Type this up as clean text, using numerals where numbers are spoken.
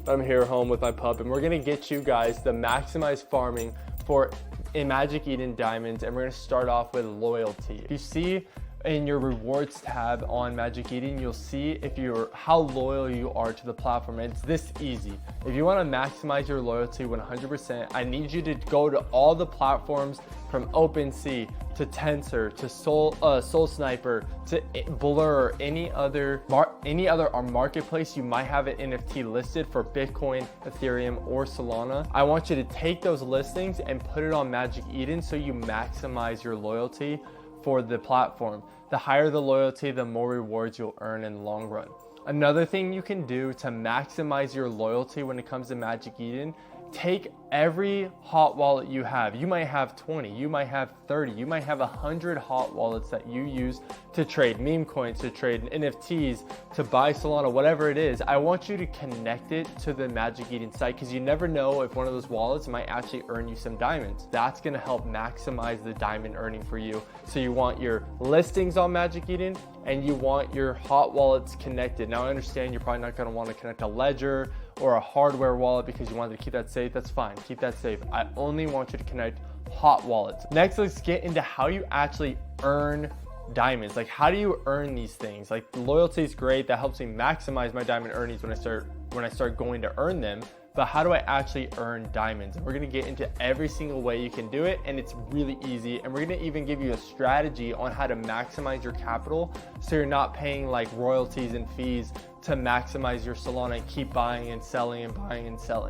I'm here home with my pup, and we're gonna get you guys the maximized farming for in Magic Eden diamonds, and we're gonna start off with loyalty. If you see in your rewards tab on Magic Eden, you'll see how loyal you are to the platform. And it's this easy. If you want to maximize your loyalty 100%, I need you to go to all the platforms from OpenSea to Tensor to Soul Sniper to Blur, any other marketplace you might have an NFT listed for Bitcoin, Ethereum, or Solana. I want you to take those listings and put it on Magic Eden so you maximize your loyalty for the platform. The higher the loyalty, the more rewards you'll earn in the long run. Another thing you can do to maximize your loyalty when it comes to Magic Eden, take every hot wallet you have. You might have 20, you might have 30, you might have 100 hot wallets that you use to trade meme coins, to trade NFTs, to buy Solana, whatever it is. I want you to connect it to the Magic Eden site, because you never know if one of those wallets might actually earn you some diamonds. That's gonna help maximize the diamond earning for you. So you want your listings on Magic Eden and you want your hot wallets connected. Now I understand you're probably not gonna wanna connect a ledger or a hardware wallet because you wanted to keep that safe. That's fine, keep that safe. I only want you to connect hot wallets. Next, let's get into how you actually earn diamonds. Like, how do you earn these things? Like, loyalty is great, that helps me maximize my diamond earnings when I start going to earn them. But how do I actually earn diamonds? And we're gonna get into every single way you can do it, and it's really easy. And we're gonna even give you a strategy on how to maximize your capital so you're not paying like royalties and fees to maximize your Solana and keep buying and selling and buying and selling.